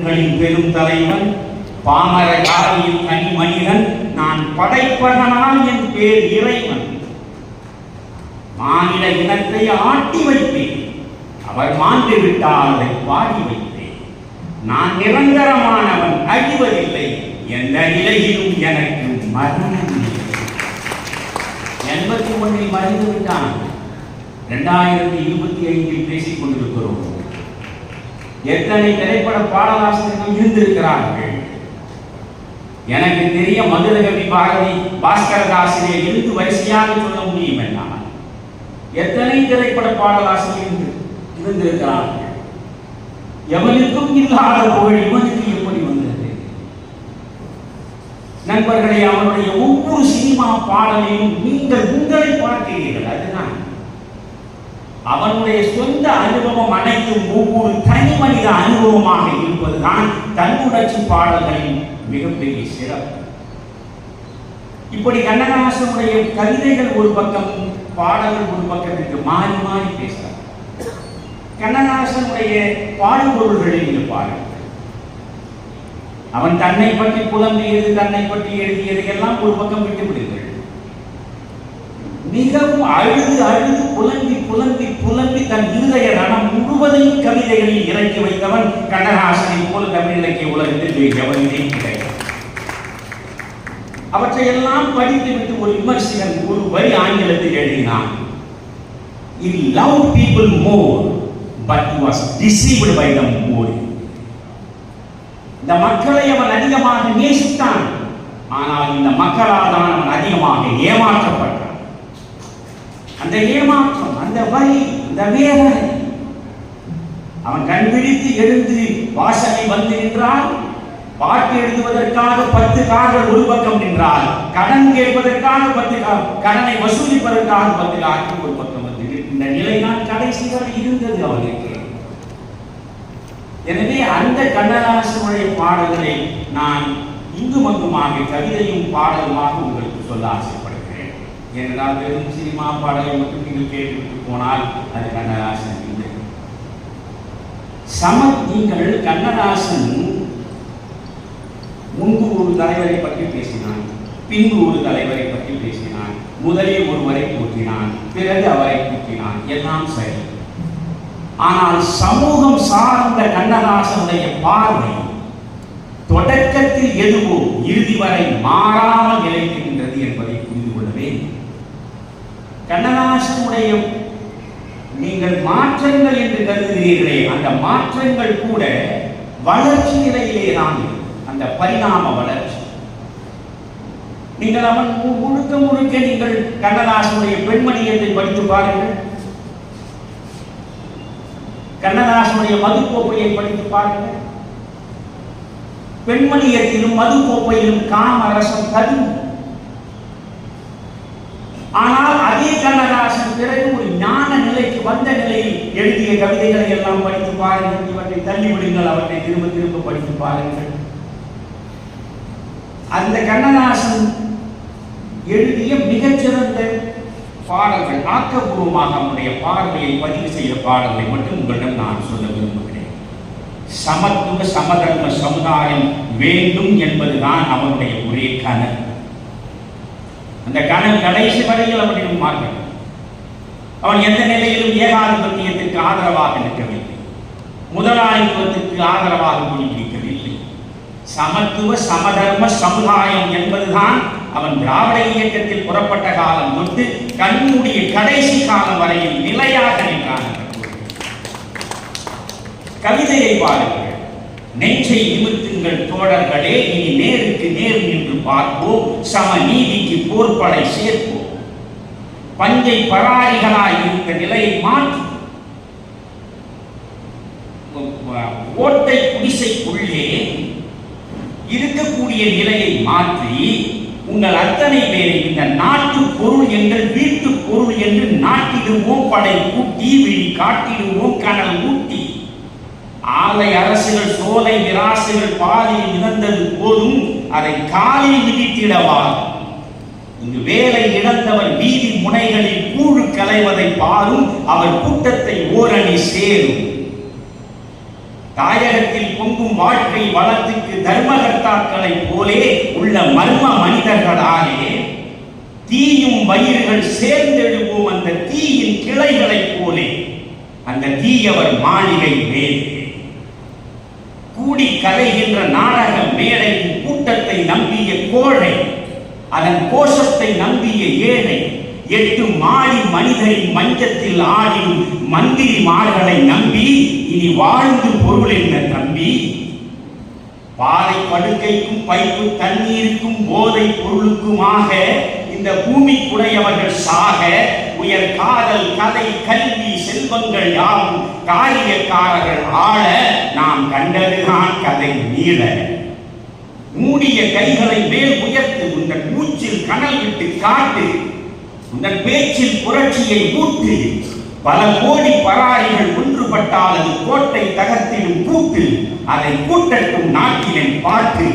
பெரும் தலைவன் பாமர ஜாதியில் தனி மனிதன் நான் படைப்பதனால் என் பேர் இறைவன். மாநில இனத்தை ஆட்டி வைப்பேன், அவர் மாண்டு விட்டால் அதை பாடி வைப்பேன். நான் நிரந்தரமானவன், அழிவதில்லை, எந்த நிலையிலும் எனக்கு மரணம் இல்லை. 81 மறைந்து விட்டான். 2025 பேசிக் கொண்டிருக்கிறோம். எத்தனை திரைப்பட பாடலாசிரியர்கள் இருந்திருக்கிறார்கள். எனக்கு தெரிய மதுரகவி பாரதி பாஸ்கரதாசிரியை இருந்து வரிசையாக சொல்ல முடியும் என்னால். எத்தனை திரைப்பட பாடலாசிரியர்கள் இருந்திருக்கிறார்கள். எவனுக்கும் இல்லாத புகழ் இவனுக்கு எப்படி வந்தது? நண்பர்களே, அவனுடைய ஒவ்வொரு சினிமா பாடலையும் நீங்கள் உங்களை பார்க்கிறீர்கள். அதுதான் அவனுடைய சொந்த அனுபவம். அனைத்தும் ஒவ்வொரு தனி மனித அனுபவமாக இருப்பதுதான் தன்னுணர்ச்சி பாடல்களின் மிகப்பெரிய சிறப்பு. இப்படி கண்ணதாசனுடைய கவிதைகள் ஒரு பக்கம், பாடல்கள் ஒரு பக்கத்திற்கு மாறி மாறி பேசுகிறார். கண்ணதாசனுடைய பாடுபொருள்களை நீங்கள் பாருங்கள். அவன் தன்னை பற்றி புலம்பியது, தன்னை பற்றி எழுதியது எல்லாம் ஒரு பக்கம் விட்டு விடுங்கள். மிகவும் அழுது அழுது புலம்பி புலம்பி புலம்பி தன் இருதய ரணம் முழுவதையும் கவிதைகளில் இறக்கி வைத்தவன் கண்ணதாசனை போல தமிழ் இலக்கிய உலகத்தில் எவனுமே கிடையாது. அவற்றையெல்லாம் படித்துவிட்டு ஒரு விமர்சகன் ஒரு வரி ஆங்கிலத்தில் எழுதினான். He loved people more, but he was deceived by them more. இந்த மக்களை அவன் அதிகமாக நேசித்தான், ஆனால் இந்த மக்களால் தான் அவன் அதிகமாக ஏமாற்றப்பட்டான். அந்த ஏமாற்றம், அந்த வலி, அந்த வேதனை, அவன் கண்பிடித்து எழுந்து வாசலை வந்து நின்றால், பாட்டு எழுதுவதற்காக 10 கார்கள் ஒரு பக்கம் நின்றால், கடன் கேட்பதற்காக 10 கடனை வசூலிப்பதற்காக 10 கார்கள் ஒரு பக்கம் வந்து இந்த நிலைதான் கடைசி வரை இருந்தது அவனுக்கு. எனவே அந்த கண்ணதாசனுடைய பாடல்களை நான் இங்கும் அங்குமாக கவிதையும் பாடலுமாக உங்களுக்கு சொல்ல ஆசைப்படுகிறேன். ஏனென்றால் வெறும் சினிமா பாடலை மட்டும் நீங்கள் கேட்டுவிட்டு போனால் அது கண்ணதாசன் இல்லை. நீங்கள் கண்ணதாசன் முன்பு ஒரு தலைவரை பற்றி பேசினான், பின்பு ஒரு தலைவரை பற்றி பேசினான், முதலில் ஒருவரை போற்றினான், பிறகு அவரை போற்றினான், எல்லாம் சரி. ஆனால் சமூகம் சார்ந்த கண்ணதாசனுடைய பார்வை தொடக்கத்தில் எதுவோ இறுதி வரை மாறாமல் நிலைக்கின்றது என்பதை புரிந்து கொள்ளவே. கண்ணதாசனுடைய நீங்கள் மாற்றங்கள் என்று கருதுகிறீர்களே, அந்த மாற்றங்கள் கூட வளர்ச்சி நிலையிலே தான், அந்த பரிணாம வளர்ச்சி. நீங்கள் அவன் முழுக்க முழுக்க நீங்கள் கண்ணதாசனுடைய பெண்மணியத்தை படித்து பாருங்கள், கண்ணதாசனுடைய மதுக்கோப்பையை படித்து பாருங்கள். பெண்மணியத்திலும் மதுக்கோப்பையிலும் காமரசம் கடும். ஆனால் அதே கண்ணதாசன் பிறகு ஒரு ஞான நிலைக்கு வந்த நிலையில் எழுதிய கவிதைகளை எல்லாம் படித்து பாருங்கள். இவற்றை தள்ளிவிடுங்கள், அவற்றை திரும்ப திரும்ப படித்து பாருங்கள். அந்த கண்ணதாசன் எழுதிய மிகச்சிறந்த பாடல்கள், ஆக்கப்பூர்வமாக அவனுடைய பார்வையை பதிவு செய்த பாடல்களை மட்டும் உங்களிடம் நான் சொல்ல விரும்புகிறேன். சமத்துவ சமதர்ம சமுதாயம் வேண்டும் என்பதுதான் அவனுடைய ஒரே கனவு. அந்த கனவு கடைசி வரையில் அவனிடம் மாற்றம். அவன் எந்த நிலையிலும் ஏகாதிபத்தியத்திற்கு ஆதரவாக நிற்கவில்லை, முதலாளித்துவத்திற்கு ஆதரவாக பிடிக்கவில்லை. சமத்துவ சமதர்ம சமுதாயம் என்பதுதான் அவன் திராவிட இயக்கத்தில் புறப்பட்ட காலம் தொட்டு கண்மூடிய கடைசி காலம் வரையில் நிலையாக நின்றான். கவிதையை பாருங்கள். நெஞ்சை நிமிர்த்துங்கள் தோழர்களே, இனி நேருக்கு நேர் நின்று பார்ப்போம், சம நீதிக்கு போர்ப்படை சேர்ப்போம், பஞ்சை பராரிகளாய் இருந்த நிலையை மாற்றி ஓட்டை குடிசைக்குள்ளே இருக்கக்கூடிய நிலையை மாற்றி உங்கள் அத்தனை பேரை இந்த நாட்டு பொருள் எங்கள் வீட்டு பொருள் என்று நாட்டிடுவோம், படை கூட்டி விழி காட்டிடுவோம், கனல் ஊட்டி ஆலை அரசுகள் சோலை விராசுகள் பாலில் இழந்தது போதும் அதை காலில் மிதித்திடவா. இங்கு வேலை இழந்தவர் வீதி முனைகளில் கூழு கலைவதை பாரும், அவர் கூட்டத்தை ஓரணி சேரும். தாயகத்தில் பொங்கும் வாழ்க்கை வளத்துக்கு தர்மகர்த்தாக்களைப் போலே உள்ள மர்ம மனிதர்களாலே தீயும் வயிறுகள் சேர்ந்தெழுவோம் அந்த தீயின் கிளைகளைப் போலே அந்த தீயவர் மாளிகை மேலே கூடி கலைகின்ற நாடக மேடையின் கூட்டத்தை நம்பிய கோழை, அதன் கோஷத்தை நம்பிய ஏழை, 8 மாடி மனிதரின் மஞ்சத்தில் ஆடியும் மந்திரிமார்களை நம்பி இனி வாழ்ந்து பொருள் என்ன தம்பி? பாறை படுக்கைக்கும் பைப்பு தண்ணீருக்கும் போதை பொருளுக்குமாக இந்த பூமிக்குடையவர்கள் சாக உயர் காதல் கதை கல்வி செல்வங்கள் யாவும் காரியக்காரர்கள் ஆள நாம் கண்டதுதான் கதை நீள. மூடிய கைகளை மேல் உயர்த்து உங்கள் மூச்சில் கனல் விட்டு காட்டு, உங்கள் பேச்சில் புரட்சியை ஊட்டு. பல கோடி பராரிகள் ஒன்றுபட்டால் அது கோட்டை தகர்த்திடும் கூட்டு, அதை கூட்டட்டும் நாட்டின் பாட்டு.